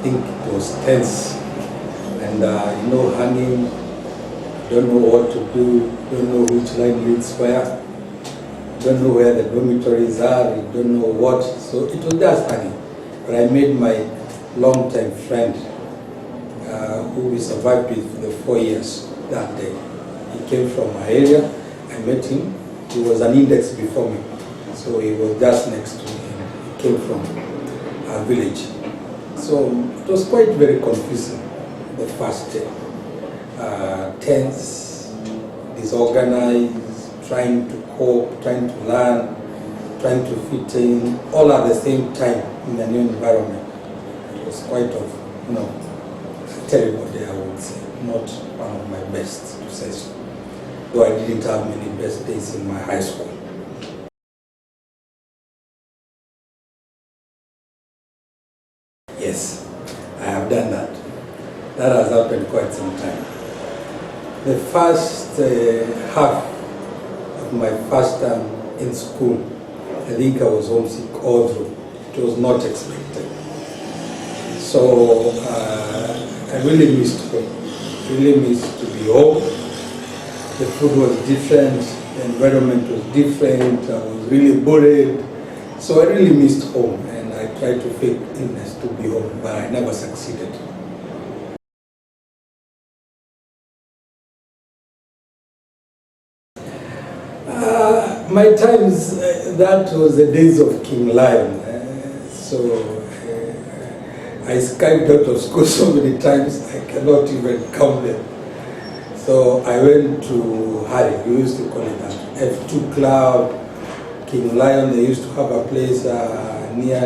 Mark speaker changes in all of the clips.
Speaker 1: think it was tense. And hanging, don't know what to do, don't know which line leads where, don't know where the dormitories are, you don't know what. So it was just hanging. But I made my long-time friend, who we survived with for the 4 years that day. He came from my area. I met him. He was an index before me. So he was just next to me. He came from our village. So it was quite very confusing the first day. Tense, disorganized, trying to cope, trying to learn, trying to fit in, all at the same time in a new environment. It was quite a terrible day, I would say. Not one of my best, to say so. Though I didn't have many best days in my high school. Yes, I have done that. That has happened quite some time. The first half of my first term in school, I think I was homesick all through. It was not expected. So I really missed home. Really missed to be home. The food was different, the environment was different, I was really worried. So I really missed home, and I tried to fake illness to be home, but I never succeeded. My times, that was the days of King Lion. I Skyped out of school so many times, I cannot even count them. So I went to Harry, we used to call it that, F2 Club, King Lion. They used to have a place near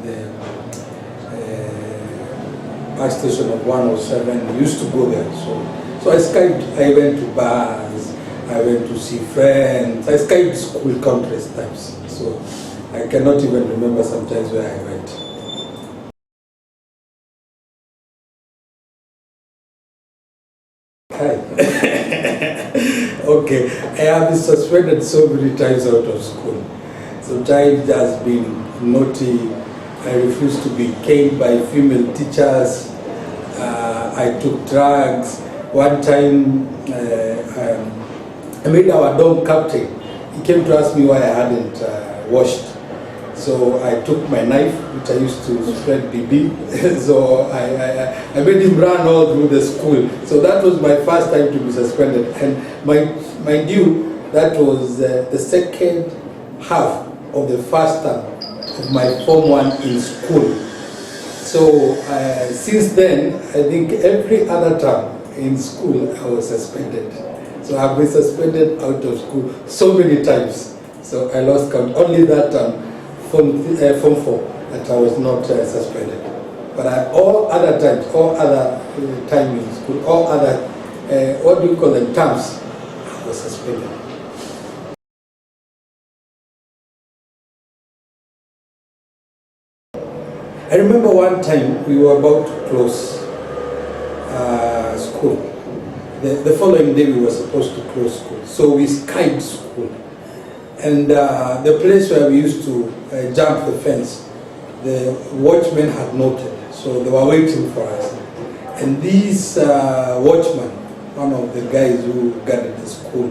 Speaker 1: the bus station of 107. We used to go there. So I Skyped, I went to bars, I went to see friends. I Skyped school countless times. So I cannot even remember sometimes where I went. Okay, I have been suspended so many times out of school. Sometimes just been naughty. I refused to be caned by female teachers. I took drugs. One time, I made our dog captain. He came to ask me why I hadn't washed. So I took my knife, which I used to spread BB. So I made him run all through the school. So that was my first time to be suspended. And mind you, that was the second half of the first term of my Form 1 in school. So since then, I think every other term in school I was suspended. So I've been suspended out of school so many times. So I lost count. Only that term. Form 4 that I was not suspended. But all other times, all other time in school, all other, what do you call them, terms, I was suspended. I remember one time we were about to close school. The following day we were supposed to close school. So we Skyped school. And the place where we used to jump the fence, the watchmen had noted, so they were waiting for us. And this watchman, one of the guys who guarded the school,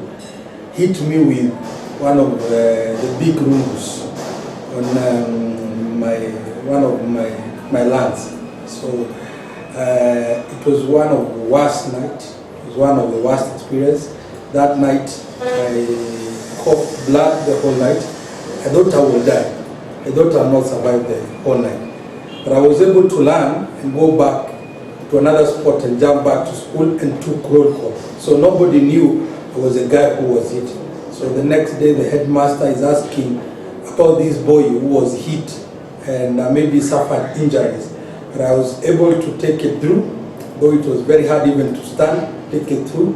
Speaker 1: hit me with one of the big rungus on one of my lands. So it was one of the worst nights. It was one of the worst experiences. That night I coughed blood the whole night. I thought I would die. I thought I would not survive the whole night. But I was able to learn and go back to another spot and jump back to school and took roll call. So nobody knew I was a guy who was hit. So the next day the headmaster is asking about this boy who was hit and maybe suffered injuries. But I was able to take it through, though it was very hard even to stand, take it through,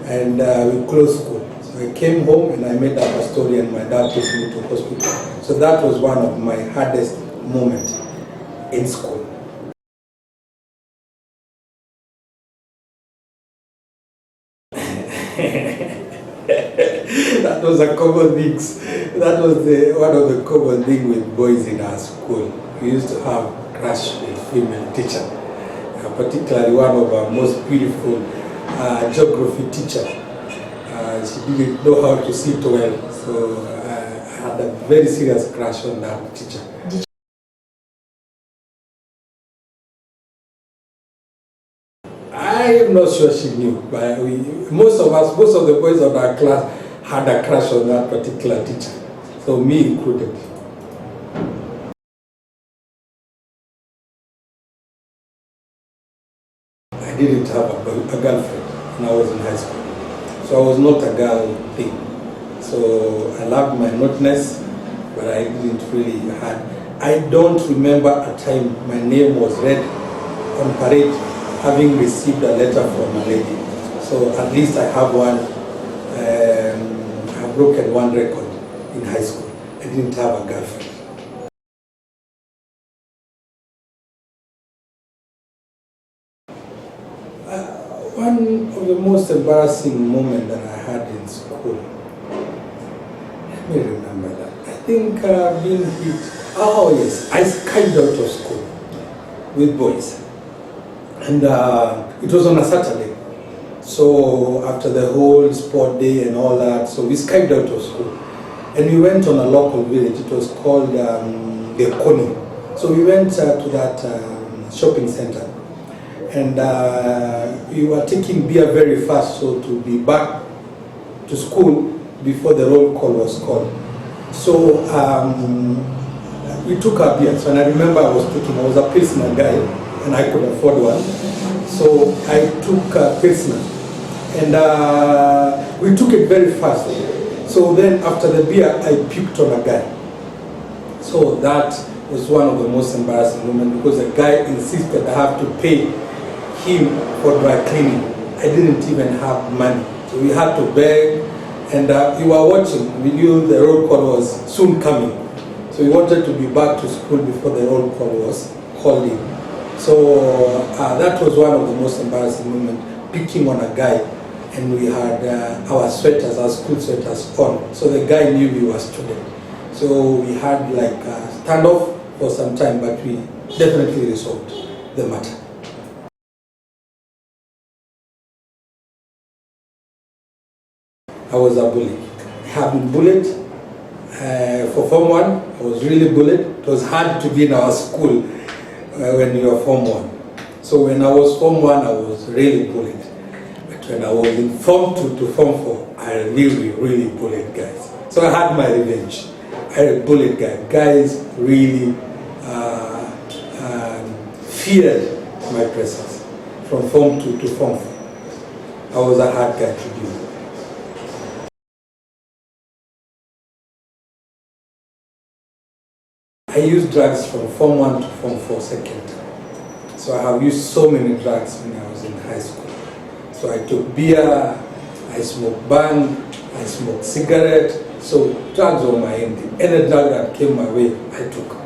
Speaker 1: and we closed school. I came home and I made up a story and my dad took me to hospital. So that was one of my hardest moments in school. That was a common thing. That was one of the common things with boys in our school. We used to have crush with female teacher, particularly one of our most beautiful geography teacher. She didn't know how to sit well, so I had a very serious crush on that teacher. I am not sure she knew, but most of the boys of our class had a crush on that particular teacher, so me included. I didn't have a girlfriend when I was in high school, so I was not a girl thing. So I loved my naughtiness, but I didn't really had. I don't remember a time my name was read on parade having received a letter from a lady. So at least I have one, I've broken one record in high school. I didn't have a girlfriend. One of the most embarrassing moments that I had in school, let me remember that. I think being hit, oh yes, I skied out of school with boys. And it was on a Saturday. So after the whole sport day and all that, so we skived out of school. And we went on a local village. It was called Gekoni. So we went to that shopping center. And we were taking beer very fast, so to be back to school before the roll call was called. So we took our beers. And I remember I was a Pilsner guy, and I could afford one. So I took a Pilsner, and we took it very fast. So then after the beer, I puked on a guy. So that was one of the most embarrassing moments, because the guy insisted I have to pay him for dry cleaning. I didn't even have money. So we had to beg, and we were watching. We knew the roll call was soon coming. So we wanted to be back to school before the roll call was called in. So that was one of the most embarrassing moments, picking on a guy, and we had our sweaters, our school sweaters on. So the guy knew we were students. So we had like a standoff for some time, but we definitely resolved the matter. I was a bully. I have been bullied. For Form 1, I was really bullied. It was hard to be in our school when you were Form 1. So when I was Form 1, I was really bullied. But when I was in Form 2 to Form 4, I really bullied guys. So I had my revenge. I had a bullied guy. Guys really feared my presence from Form 2 to Form 4. I was a hard guy to deal with. I used drugs from Form 1 to Form 4 second. So I have used so many drugs when I was in high school. So I took beer, I smoked bang, I smoked cigarette. So drugs were my end. Any drug that came my way, I took.